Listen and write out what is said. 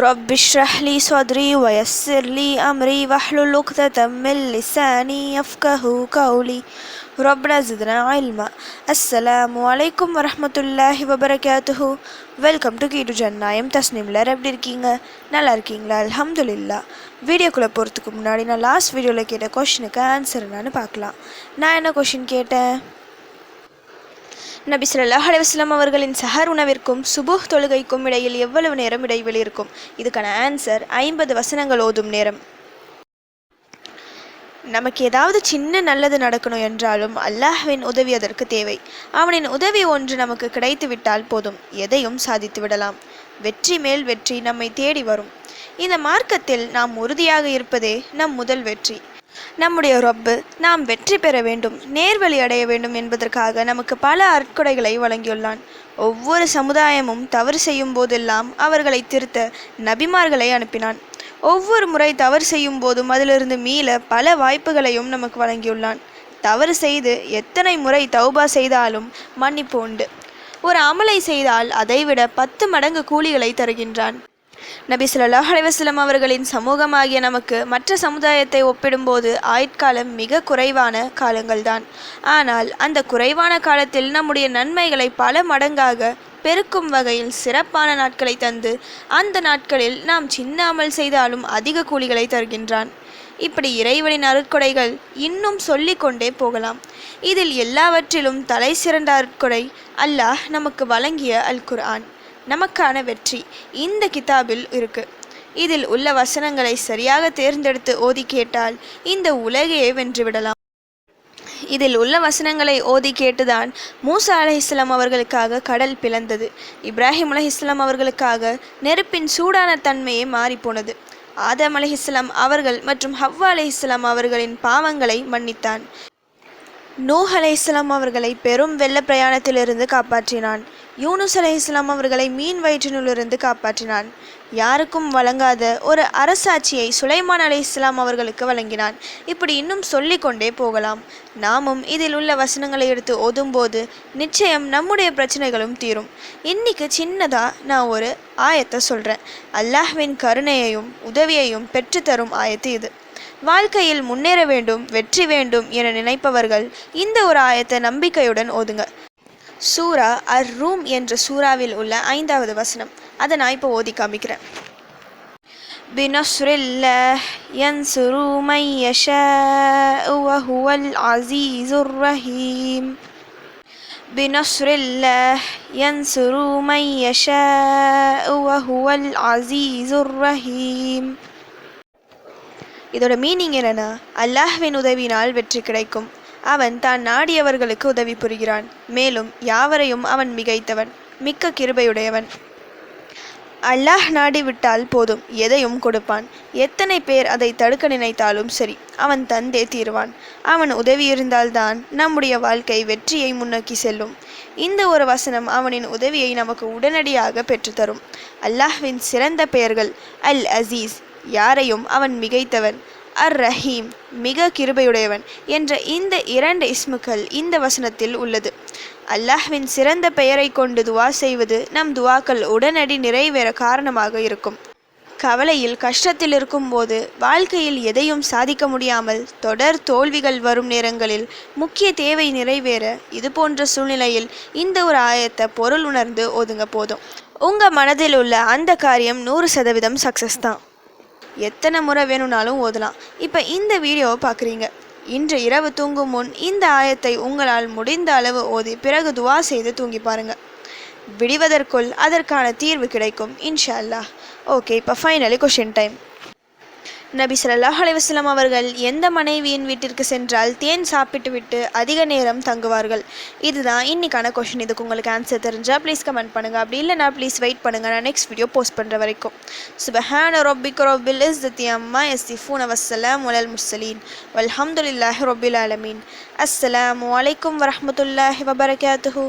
رب اشرح لي صدري ويسر لي أمري واحلل عقدة من لساني يفقهوا قولي ربنا زدنا علما. அஸ்ஸலாமு அலைக்கும் வரஹ்மத்துல்லாஹி வபரகாத்துஹு. Welcome to கீடு ஜன்னாயம். தஸ்னிம்லர் எப்படி இருக்கீங்க? நல்லா இருக்கீங்களா? அல்ஹம்துலில்லாஹ். வீடியோக்குள்ளே போகிறதுக்கு முன்னாடி நான் லாஸ்ட் வீடியோவில் கேட்ட கொஷினுக்கு ஆன்சர் என்னன்னு பார்க்கலாம். நான் என்ன கொஷின் கேட்டேன்? நபி ஸல்லல்லாஹு அலைஹி வஸல்லம் அவர்களின் சஹர் உணவிற்கும் சுபுஹ் தொழுகைக்கும் இடையில் எவ்வளவு நேரம் இடைவெளி இருக்கும்? இதுக்கான ஆன்சர் 50 வசனங்கள் ஓதும் நேரம். நமக்கு ஏதாவது சின்ன நல்லது நடக்கணும் என்றாலும் அல்லாஹ்வின் உதவி அதற்கு தேவை. அவனின் உதவி ஒன்று நமக்கு கிடைத்து விட்டால் போதும், எதையும் சாதித்து விடலாம். வெற்றி மேல் வெற்றி நம்மை தேடி வரும். இந்த மார்க்கத்தில் நாம் உறுதியாக இருப்பதே நம் முதல் வெற்றி. நம்முடைய ரப்பு நாம் வெற்றி பெற வேண்டும், நேர்வழி அடைய வேண்டும் என்பதற்காக நமக்கு பல அற்கொடைகளை வழங்கியுள்ளான். ஒவ்வொரு சமுதாயமும் தவறு செய்யும் போதெல்லாம் அவர்களை திருத்த நபிமார்களை அனுப்பினான். ஒவ்வொரு முறை தவறு செய்யும் போதும் அதிலிருந்து மீள பல வாய்ப்புகளையும் நமக்கு வழங்கியுள்ளான். தவறு செய்து எத்தனை முறை தௌபா செய்தாலும் மன்னிப்பு உண்டு. ஒரு அமலை செய்தால் அதைவிட 10 மடங்கு கூலிகளை தருகின்றான். நபி ஸல்லல்லாஹு அலைஹி வஸல்லம் அவர்களின் சமூகமாகிய நமக்கு மற்ற சமுதாயத்தை ஒப்பிடும்போது ஆயுட்காலம் மிக குறைவான காலங்கள்தான். ஆனால் அந்த குறைவான காலத்தில் நம்முடைய நன்மைகளை பல மடங்காக பெருக்கும் வகையில் சிறப்பான நாட்களை தந்து அந்த நாட்களில் நாம் சின்ன அமல் செய்தாலும் அதிக கூலிகளை தருகின்றான். இப்படி இறைவனின் அருட்கொடைகள் இன்னும் சொல்லிக்கொண்டே போகலாம். இதில் எல்லாவற்றிலும் தலை சிறந்த அருட்கொடை அல்லாஹ் நமக்கு வழங்கிய அல் குர்ஆன். நமக்கான வெற்றி இந்த கிதாபில் இருக்கு. இதில் உள்ள வசனங்களை சரியாக தேர்ந்தெடுத்து ஓதி கேட்டால் இந்த உலகையே வென்றுவிடலாம். இதில் உள்ள வசனங்களை ஓதி கேட்டுதான் மூசா அலைஹிஸ்ஸலாம் அவர்களுக்காக கடல் பிளந்தது. இப்ராஹிம் அலைஹிஸ்ஸலாம் அவர்களுக்காக நெருப்பின் சூடான தன்மையே மாறிப்போனது. ஆதம் அலைஹிஸ்ஸலாம் அவர்கள் மற்றும் ஹவ்வா அலைஹிஸ்ஸலாம் அவர்களின் பாவங்களை மன்னித்தான். நூஹ் அலைஹிஸ்ஸலாம் அவர்களை பெரும் வெள்ள பிரயாணத்திலிருந்து காப்பாற்றினான். யூனுஸ் அலைஹிஸ்ஸலாம் அவர்களை மீன் வயிற்றினுள்ளிருந்து காப்பாற்றினான். யாருக்கும் வழங்காத ஒரு அரசாட்சியை சுலைமான் அலைஹிஸ்ஸலாம் அவர்களுக்கு வழங்கினான். இப்படி இன்னும் சொல்லிக்கொண்டே போகலாம். நாமும் இதில் உள்ள வசனங்களை எடுத்து ஓதும்போது நிச்சயம் நம்முடைய பிரச்சனைகளும் தீரும். இன்னைக்கு சின்னதாக நான் ஒரு ஆயத்தை சொல்கிறேன். அல்லாஹ்வின் கருணையையும் உதவியையும் பெற்றுத்தரும் ஆயத்து இது. வாழ்க்கையில் முன்னேற வேண்டும், வெற்றி வேண்டும் என நினைப்பவர்கள் இந்த ஒரு ஆயத்தை நம்பிக்கையுடன் ஓதுங்க. சூரா அர் ரூம் என்ற சூறாவில் உள்ள 5வது வசனம். அதை நான் இப்போ ஓதி காமிக்கிறேன். பினஸ்ரில்லாஹ் யன்சுரு மை யஷாஉ வஹுவல் அஸீஸுர் ரஹீம். பினஸ்ரில்லாஹ் யன்சுரு மை யஷாஉ வஹுவல் அஸீஸுர் ரஹீம். இதோட மீனிங் என்னன்னா, அல்லாஹ்வின் உதவினால் வெற்றி கிடைக்கும். அவன் தான் நாடியவர்களுக்கு உதவி புரிகிறான். மேலும் யாவரையும் அவன் மிகைத்தவன், மிக்க கிருபையுடையவன். அல்லாஹ் நாடிவிட்டால் போதும், எதையும் கொடுப்பான். எத்தனை பேர் அதை தடுக்க நினைத்தாலும் சரி, அவன் தந்தே தீர்வான். அவன் உதவி இருந்தால்தான் நம்முடைய வாழ்க்கை வெற்றியை முன்னோக்கி செல்லும். இந்த ஒரு வசனம் அவனின் உதவியை நமக்கு உடனடியாக பெற்றுத்தரும். அல்லாஹ்வின் சிறந்த பெயர்கள் அல் அசீஸ், யாரையும் அவன் மிகைத்தவன், அர் ரஹீம், மிக கிருபையுடையவன் என்ற இந்த 2 இஸ்முக்கள் இந்த வசனத்தில் உள்ளது. அல்லாஹ்வின் சிறந்த பெயரை கொண்டு துவா செய்வது நம் துவாக்கள் உடனடி நிறைவேற காரணமாக இருக்கும். கவலையில் கஷ்டத்தில் இருக்கும்போது வாழ்க்கையில் எதையும் சாதிக்க முடியாமல் தொடர் தோல்விகள் வரும் நேரங்களில் முக்கிய தேவை நிறைவேற இது போன்ற சூழ்நிலையில் இந்த ஒரு ஆயத்தை பொருள் உணர்ந்து ஓதுங்க போதும். உங்கள் மனதில் உள்ள அந்த காரியம் 100% சக்ஸஸ் தான். எத்தனை முறை வேணும்னாலும் ஓதலாம். இப்போ இந்த வீடியோவை பார்க்குறீங்க. இன்று இரவு தூங்கும் முன் இந்த ஆயத்தை உங்களால் முடிந்த அளவு ஓதி பிறகு துவா செய்து தூங்கி பாருங்கள். விடுவதற்குள் அதற்கான தீர்வு கிடைக்கும் இன்ஷா அல்லாஹ். ஓகே, இப்போ ஃபைனலி கொஷின் டைம். நபி ஸல்லல்லாஹு அலைஹி வஸல்லம் அவர்கள் எந்த மனைவியின் வீட்டிற்கு சென்றால் தேன் சாப்பிட்டு விட்டு அதிக நேரம் தங்குவார்கள்? இதுதான் இன்னைக்கான கொஷின். இதுக்கு உங்களுக்கு ஆன்சர் தெரிஞ்சால் ப்ளீஸ் கமெண்ட் பண்ணுங்கள். அப்படி இல்லைனா ப்ளீஸ் வெயிட் பண்ணுங்கள், நான் நெக்ஸ்ட் வீடியோ போஸ்ட் பண்ணுற வரைக்கும். சுப்ஹான ரப்பிக ரப்பில் இஸ்ஸத்தி அம்மா யசிஃபூன வஸ்ஸலாமு அலல் முர்ஸலீன் வல்ஹம்துலில்லாஹி ரப்பில் ஆலமீன். அஸ்ஸலாமு அலைக்கும் வரஹ்மத்துல்லாஹி வபரகாத்துஹு.